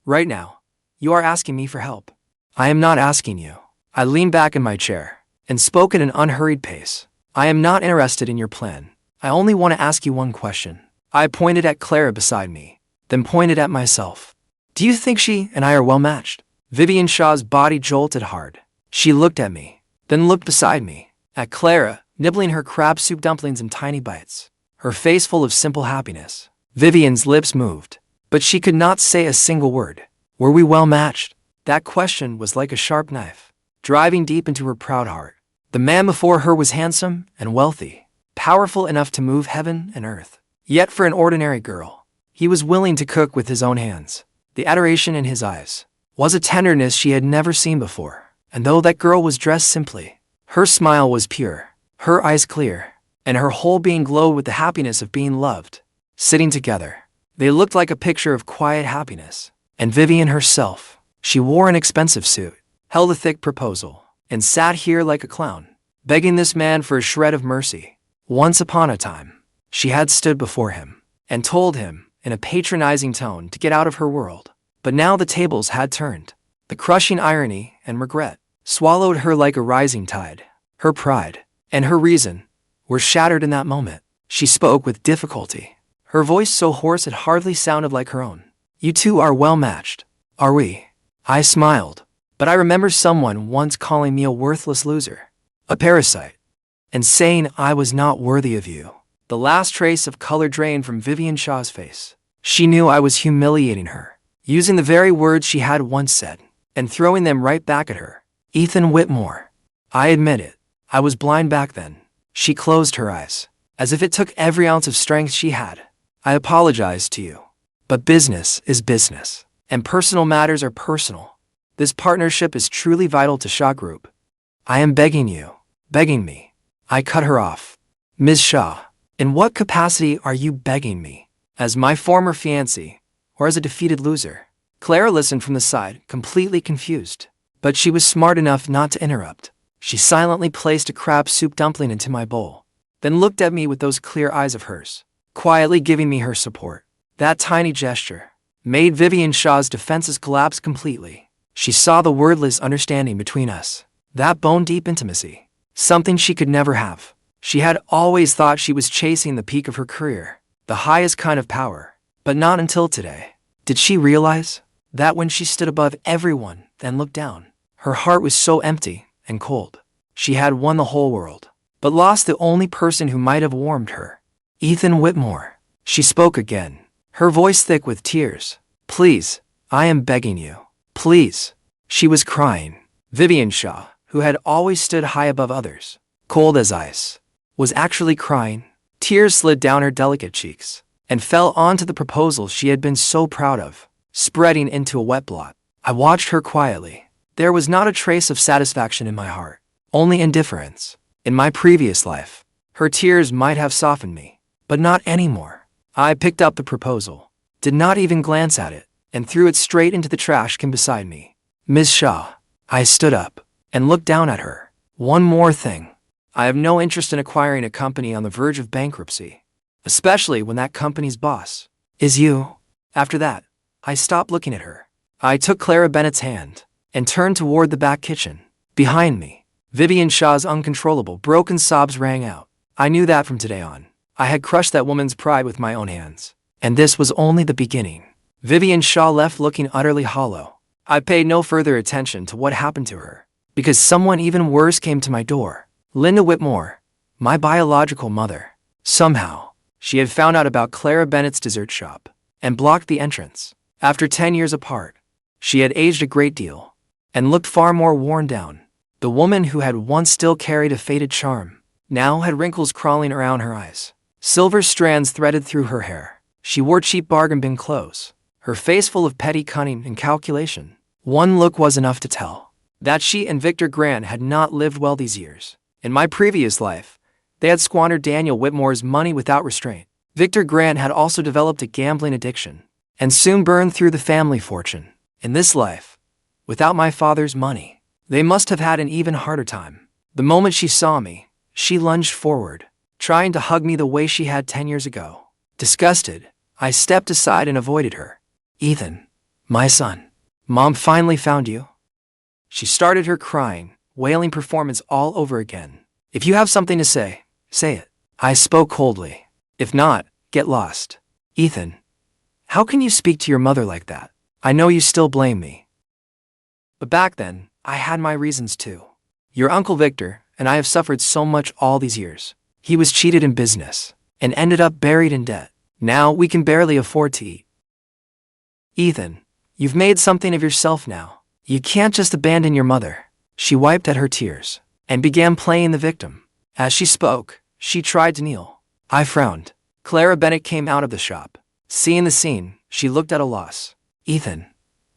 Speaker 1: Right now, you are asking me for help. I am not asking you. I leaned back in my chair and spoke at an unhurried pace. I am not interested in your plan. I only want to ask you one question. I pointed at Clara beside me, then pointed at myself. Do you think she and I are well matched? Vivian Shaw's body jolted hard. She looked at me, then looked beside me, at Clara, nibbling her crab soup dumplings in tiny bites, her face full of simple happiness. Vivian's lips moved, but she could not say a single word. Were we well matched? That question was like a sharp knife, driving deep into her proud heart. The man before her was handsome and wealthy, powerful enough to move heaven and earth. Yet for an ordinary girl, he was willing to cook with his own hands. The adoration in his eyes was a tenderness she had never seen before. And though that girl was dressed simply, her smile was pure, her eyes clear, and her whole being glowed with the happiness of being loved. Sitting together, they looked like a picture of quiet happiness. And Vivian herself, she wore an expensive suit, held a thick proposal, and sat here like a clown, begging this man for a shred of mercy. Once upon a time, she had stood before him and told him, in a patronizing tone, to get out of her world. But now the tables had turned. The crushing irony and regret swallowed her like a rising tide. Her pride and her reason were shattered in that moment. She spoke with difficulty, her voice so hoarse it hardly sounded like her own. You two are well matched, are we? I smiled, but I remember someone once calling me a worthless loser, a parasite, and saying I was not worthy of you. The last trace of color drained from Vivian Shaw's face. She knew I was humiliating her, using the very words she had once said, and throwing them right back at her. Ethan Whitmore. I admit it, I was blind back then. She closed her eyes, as if it took every ounce of strength she had. I apologize to you, but business is business, and personal matters are personal. This partnership is truly vital to Shaw Group. I am begging you, begging me. I cut her off. Ms. Shaw, in what capacity are you begging me? As my former fiancé, or as a defeated loser? Clara listened from the side, completely confused. But she was smart enough not to interrupt. She silently placed a crab soup dumpling into my bowl, then looked at me with those clear eyes of hers, quietly giving me her support. That tiny gesture made Vivian Shaw's defenses collapse completely. She saw the wordless understanding between us, that bone-deep intimacy, something she could never have. She had always thought she was chasing the peak of her career, the highest kind of power, but not until today did she realize that when she stood above everyone, then looked down, her heart was so empty and cold. She had won the whole world, but lost the only person who might have warmed her. Ethan Whitmore. She spoke again, her voice thick with tears. Please, I am begging you. Please. She was crying. Vivian Shaw, who had always stood high above others, cold as ice, was actually crying. Tears slid down her delicate cheeks and fell onto the proposal she had been so proud of, spreading into a wet blot. I watched her quietly. There was not a trace of satisfaction in my heart, only indifference. In my previous life, her tears might have softened me, but not anymore. I picked up the proposal, did not even glance at it, and threw it straight into the trash can beside me. Ms. Shaw. I stood up and looked down at her. One more thing. I have no interest in acquiring a company on the verge of bankruptcy, especially when that company's boss is you. After that, I stopped looking at her. I took Clara Bennett's hand and turned toward the back kitchen. Behind me, Vivian Shaw's uncontrollable, broken sobs rang out. I knew that from today on, I had crushed that woman's pride with my own hands. And this was only the beginning. Vivian Shaw left looking utterly hollow. I paid no further attention to what happened to her, because someone even worse came to my door. Linda Whitmore, my biological mother. Somehow, she had found out about Clara Bennett's dessert shop and blocked the entrance. After 10 years apart, she had aged a great deal and looked far more worn down. The woman who had once still carried a faded charm, now had wrinkles crawling around her eyes. Silver strands threaded through her hair. She wore cheap bargain bin clothes, her face full of petty cunning and calculation. One look was enough to tell that she and Victor Grant had not lived well these years. In my previous life, they had squandered Daniel Whitmore's money without restraint. Victor Grant had also developed a gambling addiction and soon burned through the family fortune. In this life, without my father's money, they must have had an even harder time. The moment she saw me, she lunged forward, trying to hug me the way she had 10 years ago. Disgusted, I stepped aside and avoided her. "Ethan, my son, Mom finally found you." She started her crying, wailing performance all over again. "If you have something to say, say it." I spoke coldly. "If not, get lost." "Ethan, how can you speak to your mother like that? I know you still blame me. But back then, I had my reasons too. Your Uncle Victor and I have suffered so much all these years. He was cheated in business and ended up buried in debt. Now we can barely afford to eat. Ethan, you've made something of yourself now. You can't just abandon your mother." She wiped at her tears and began playing the victim. As she spoke, she tried to kneel. I frowned. Clara Bennett came out of the shop. Seeing the scene, she looked at a loss. "Ethan,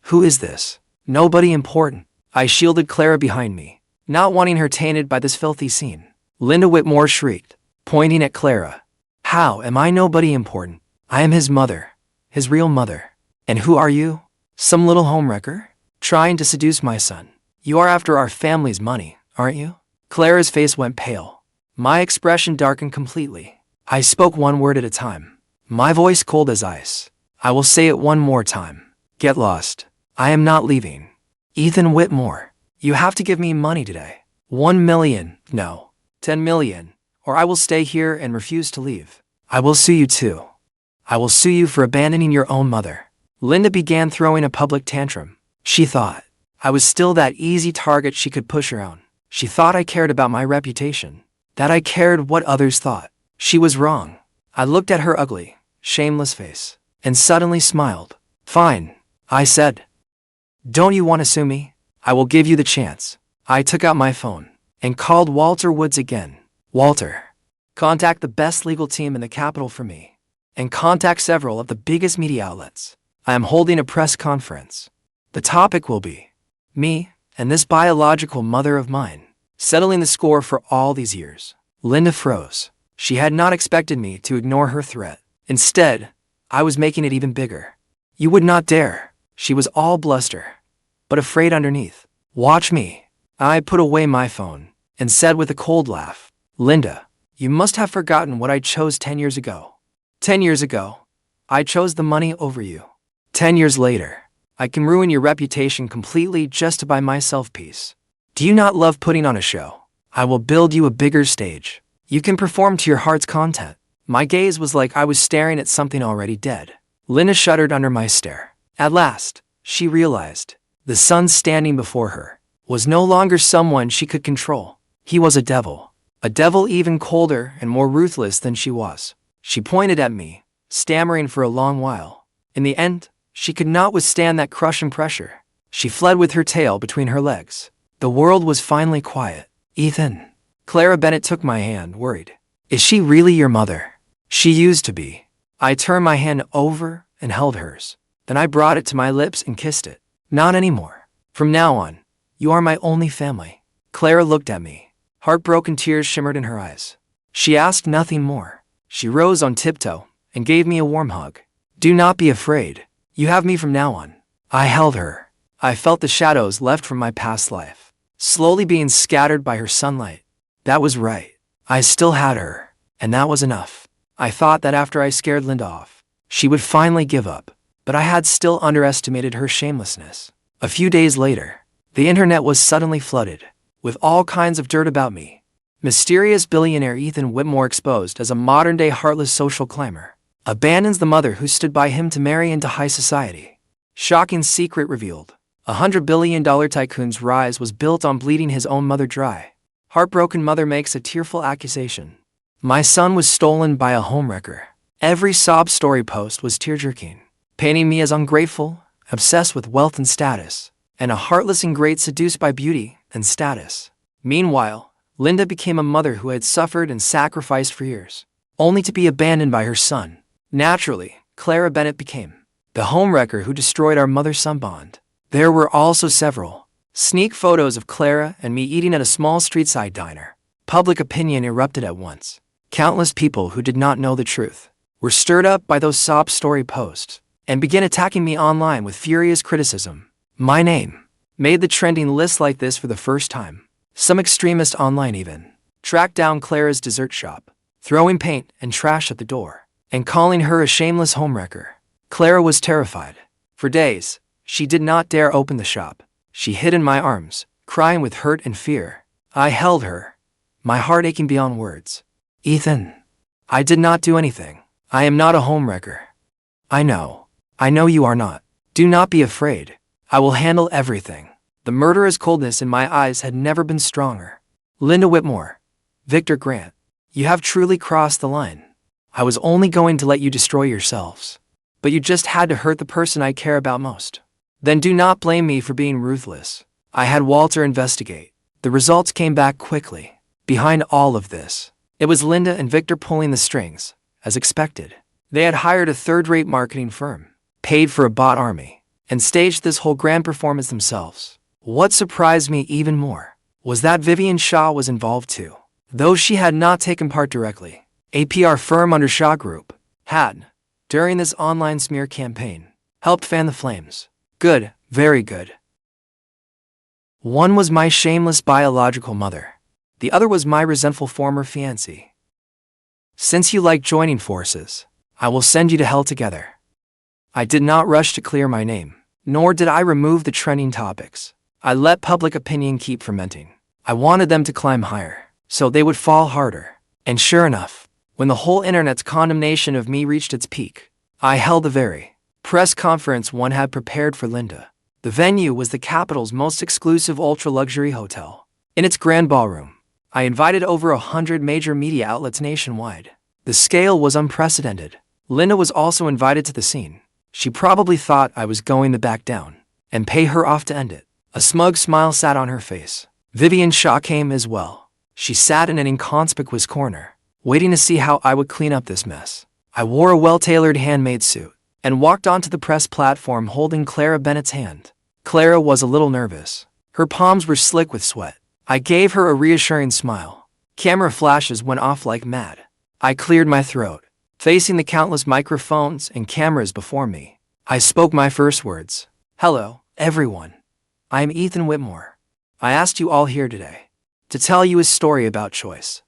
Speaker 1: who is this?" "Nobody important." I shielded Clara behind me, not wanting her tainted by this filthy scene. Linda Whitmore shrieked, pointing at Clara. "How am I nobody important? I am his mother, his real mother. And who are you? Some little homewrecker? Trying to seduce my son. You are after our family's money, aren't you?" Clara's face went pale. My expression darkened completely. I spoke one word at a time, my voice cold as ice. "I will say it one more time. Get lost. I am not leaving. Ethan Whitmore, you have to give me money today. 1 million, no, 10 million, or I will stay here and refuse to leave. I will sue you too. I will sue you for abandoning your own mother." Linda began throwing a public tantrum. She thought I was still that easy target she could push around. She thought I cared about my reputation, that I cared what others thought. She was wrong. I looked at her ugly, shameless face, and suddenly smiled. "Fine," I said. "Don't you want to sue me? I will give you the chance." I took out my phone and called Walter Woods again. "Walter, contact the best legal team in the capital for me, and contact several of the biggest media outlets. I am holding a press conference. The topic will be me and this biological mother of mine, settling the score for all these years." Linda froze. She had not expected me to ignore her threat. Instead, I was making it even bigger. "You would not dare." She was all bluster, but afraid underneath. "Watch me." I put away my phone and said with a cold laugh, "Linda, you must have forgotten what I chose 10 years ago. 10 years ago, I chose the money over you. 10 years later, I can ruin your reputation completely just to buy myself peace. Do you not love putting on a show? I will build you a bigger stage. You can perform to your heart's content." My gaze was like I was staring at something already dead. Linda shuddered under my stare. At last, she realized the son standing before her was no longer someone she could control. He was a devil even colder and more ruthless than she was. She pointed at me, stammering for a long while. In the end, she could not withstand that crushing pressure. She fled with her tail between her legs. The world was finally quiet. "Ethan." Clara Bennett took my hand, worried. "Is she really your mother?" "She used to be." I turned my hand over and held hers. Then I brought it to my lips and kissed it. "Not anymore. From now on, you are my only family." Clara looked at me. Heartbroken tears shimmered in her eyes. She asked nothing more. She rose on tiptoe and gave me a warm hug. "Do not be afraid. You have me from now on." I held her. I felt the shadows left from my past life, slowly being scattered by her sunlight. That was right. I still had her, and that was enough. I thought that after I scared Linda off, she would finally give up, but I had still underestimated her shamelessness. A few days later, the internet was suddenly flooded with all kinds of dirt about me. Mysterious billionaire Ethan Whitmore exposed as a modern-day heartless social climber. Abandons the mother who stood by him to marry into high society. Shocking secret revealed. $100 billion tycoon's rise was built on bleeding his own mother dry. Heartbroken mother makes a tearful accusation. My son was stolen by a homewrecker. Every sob story post was tear-jerking, painting me as ungrateful, obsessed with wealth and status, and a heartless ingrate seduced by beauty and status. Meanwhile, Linda became a mother who had suffered and sacrificed for years, only to be abandoned by her son. Naturally, Clara Bennett became the homewrecker who destroyed our mother-son bond. There were also several sneak photos of Clara and me eating at a small street-side diner. Public opinion erupted at once. Countless people who did not know the truth were stirred up by those sob story posts and began attacking me online with furious criticism. My name made the trending list like this for the first time. Some extremist online even tracked down Clara's dessert shop, throwing paint and trash at the door, and calling her a shameless homewrecker. Clara was terrified. For days, she did not dare open the shop. She hid in my arms, crying with hurt and fear. I held her, my heart aching beyond words. Ethan, I did not do anything. I am not a homewrecker. I know you are not. Do not be afraid. I will handle everything. The murderous coldness in my eyes had never been stronger. Linda Whitmore, Victor Grant, you have truly crossed the line. I was only going to let you destroy yourselves, but you just had to hurt the person I care about most. Then do not blame me for being ruthless. I had Walter investigate. The results came back quickly. Behind all of this, it was Linda and Victor pulling the strings, as expected. They had hired a third-rate marketing firm, paid for a bot army, and staged this whole grand performance themselves. What surprised me even more was that Vivian Shaw was involved too. Though she had not taken part directly, a PR firm under Shaw Group had, during this online smear campaign, helped fan the flames. Good, very good. One was my shameless biological mother. The other was my resentful former fiancé. Since you like joining forces, I will send you to hell together. I did not rush to clear my name, nor did I remove the trending topics. I let public opinion keep fermenting. I wanted them to climb higher, so they would fall harder. And sure enough, when the whole internet's condemnation of me reached its peak, I held the very press conference one had prepared for Linda. The venue was the capital's most exclusive ultra-luxury hotel. In its grand ballroom, I invited over 100 major media outlets nationwide. The scale was unprecedented. Linda was also invited to the scene. She probably thought I was going to back down and pay her off to end it. A smug smile sat on her face. Vivian Shaw came as well. She sat in an inconspicuous corner, waiting to see how I would clean up this mess. I wore a well-tailored handmade suit and walked onto the press platform holding Clara Bennett's hand. Clara was a little nervous. Her palms were slick with sweat. I gave her a reassuring smile. Camera flashes went off like mad. I cleared my throat. Facing the countless microphones and cameras before me, I spoke my first words. Hello, everyone. I am Ethan Whitmore. I asked you all here today to tell you a story about choice.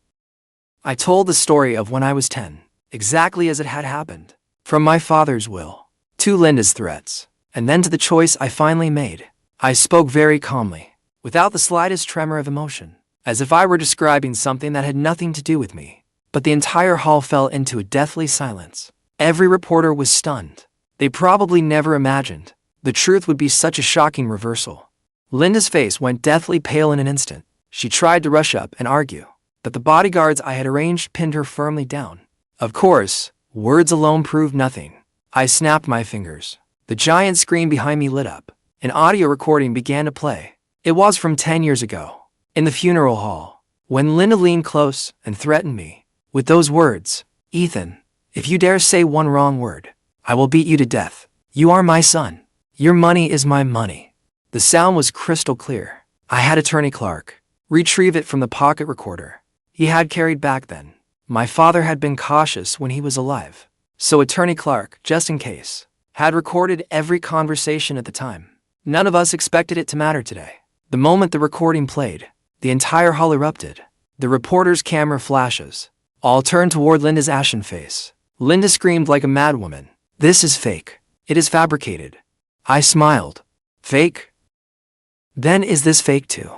Speaker 1: I told the story of when I was 10, exactly as it had happened. From my father's will, to Linda's threats, and then to the choice I finally made. I spoke very calmly, without the slightest tremor of emotion, as if I were describing something that had nothing to do with me. But the entire hall fell into a deathly silence. Every reporter was stunned. They probably never imagined the truth would be such a shocking reversal. Linda's face went deathly pale in an instant. She tried to rush up and argue, but the bodyguards I had arranged pinned her firmly down. Of course, words alone proved nothing. I snapped my fingers. The giant screen behind me lit up. An audio recording began to play. It was from 10 years ago, in the funeral hall, when Linda leaned close and threatened me with those words. Ethan, if you dare say one wrong word, I will beat you to death. You are my son. Your money is my money. The sound was crystal clear. I had Attorney Clark retrieve it from the pocket recorder he had carried back then. My father had been cautious when he was alive, so Attorney Clark, just in case, had recorded every conversation at the time. None of us expected it to matter today. The moment the recording played, the entire hall erupted. The reporter's camera flashes all turned toward Linda's ashen face. Linda screamed like a madwoman. This is fake. It is fabricated. I smiled. Fake? Then is this fake too?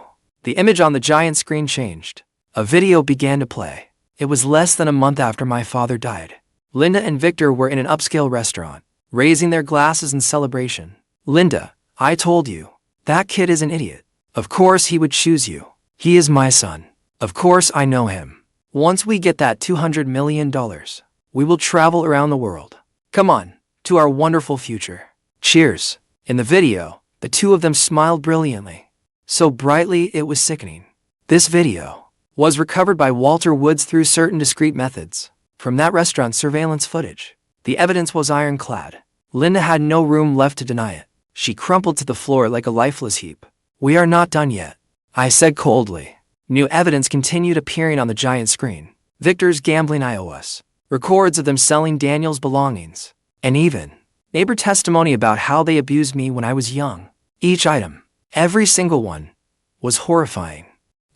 Speaker 1: The image on the giant screen changed. A video began to play. It was less than a month after my father died. Linda and Victor were in an upscale restaurant, raising their glasses in celebration. Linda, I told you, that kid is an idiot. Of course he would choose you. He is my son. Of course I know him. Once we get that $200 million, we will travel around the world. Come on, to our wonderful future. Cheers. In the video, the two of them smiled brilliantly. So brightly it was sickening. This video was recovered by Walter Woods through certain discrete methods. From that restaurant surveillance footage, the evidence was ironclad. Linda had no room left to deny it. She crumpled to the floor like a lifeless heap. "We are not done yet," I said coldly. New evidence continued appearing on the giant screen. Victor's gambling iOS, records of them selling Daniel's belongings, and even neighbor testimony about how they abused me when I was young. Each item, every single one, was horrifying.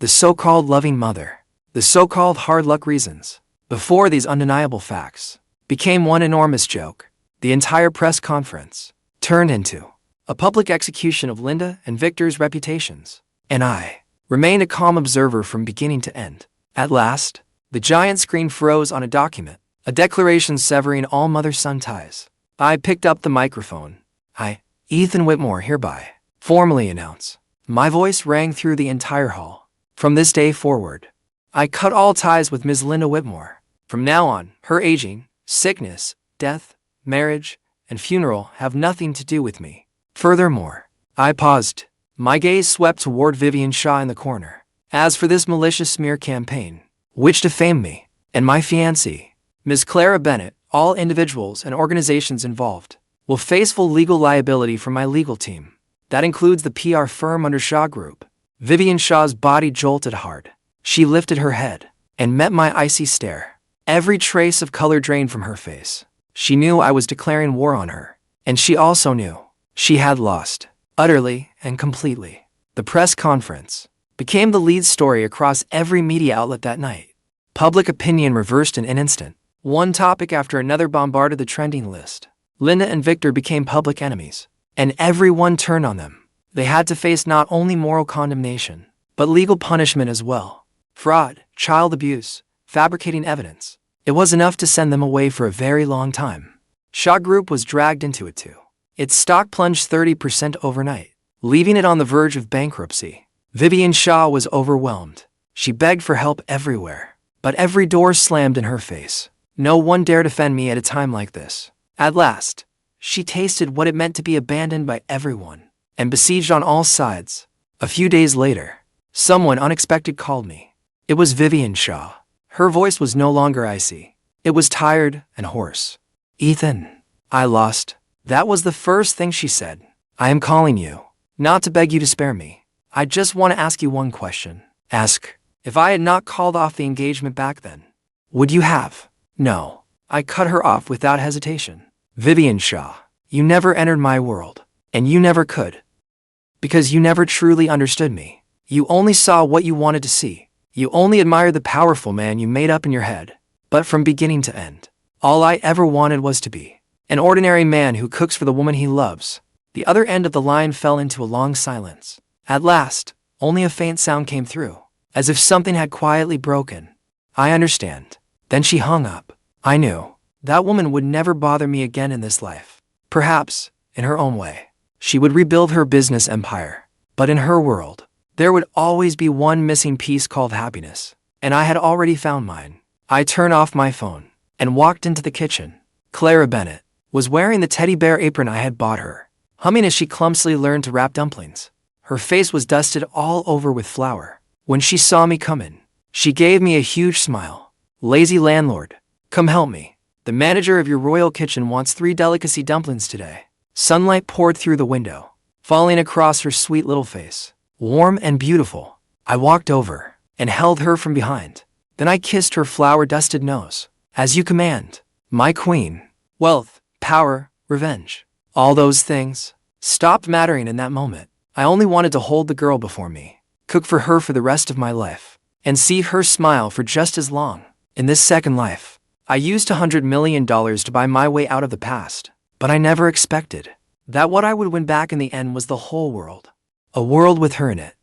Speaker 1: The so-called loving mother, the so-called hard luck reasons, before these undeniable facts, became one enormous joke. The entire press conference turned into a public execution of Linda and Victor's reputations, and I remained a calm observer from beginning to end. At last, the giant screen froze on a document, a declaration severing all mother-son ties. I picked up the microphone. "I, Ethan Whitmore, hereby formally announce." My voice rang through the entire hall. "From this day forward, I cut all ties with Ms. Linda Whitmore. From now on, her aging, sickness, death, marriage, and funeral have nothing to do with me. Furthermore," I paused. My gaze swept toward Vivian Shaw in the corner. "As for this malicious smear campaign, which defamed me and my fiancée, Ms. Clara Bennett, all individuals and organizations involved will face full legal liability from my legal team. That includes the PR firm under Shaw Group." Vivian Shaw's body jolted hard. She lifted her head and met my icy stare. Every trace of color drained from her face. She knew I was declaring war on her, and she also knew she had lost, utterly and completely. The press conference became the lead story across every media outlet that night. Public opinion reversed in an instant. One topic after another bombarded the trending list. Linda and Victor became public enemies, and everyone turned on them. They had to face not only moral condemnation, but legal punishment as well. Fraud, child abuse, fabricating evidence. It was enough to send them away for a very long time. Shaw Group was dragged into it too. Its stock plunged 30% overnight, leaving it on the verge of bankruptcy. Vivian Shaw was overwhelmed. She begged for help everywhere, but every door slammed in her face. No one dared defend me at a time like this. At last, she tasted what it meant to be abandoned by everyone and besieged on all sides. A few days later, someone unexpected called me. It was Vivian Shaw. Her voice was no longer icy. It was tired and hoarse. "Ethan, I lost." That was the first thing she said. "I am calling you, not to beg you to spare me. I just want to ask you one question. Ask, if I had not called off the engagement back then, would you have?" "No." I cut her off without hesitation. "Vivian Shaw, you never entered my world, and you never could. Because you never truly understood me. You only saw what you wanted to see. You only admired the powerful man you made up in your head. But from beginning to end, all I ever wanted was to be an ordinary man who cooks for the woman he loves." The other end of the line fell into a long silence. At last, only a faint sound came through, as if something had quietly broken. "I understand." Then she hung up. I knew that woman would never bother me again in this life. Perhaps, in her own way, she would rebuild her business empire. But in her world, there would always be one missing piece called happiness, and I had already found mine. I turned off my phone and walked into the kitchen. Clara Bennett was wearing the teddy bear apron I had bought her, humming as she clumsily learned to wrap dumplings. Her face was dusted all over with flour. When she saw me come in, she gave me a huge smile. "Lazy landlord, come help me. The manager of your royal kitchen wants 3 delicacy dumplings today." Sunlight poured through the window, falling across her sweet little face. Warm and beautiful, I walked over and held her from behind. Then I kissed her flour-dusted nose. "As you command, my queen." Wealth, power, revenge, all those things stopped mattering in that moment. I only wanted to hold the girl before me, cook for her for the rest of my life, and see her smile for just as long. In this second life, I used $100 million to buy my way out of the past, but I never expected that what I would win back in the end was the whole world. A world with her in it.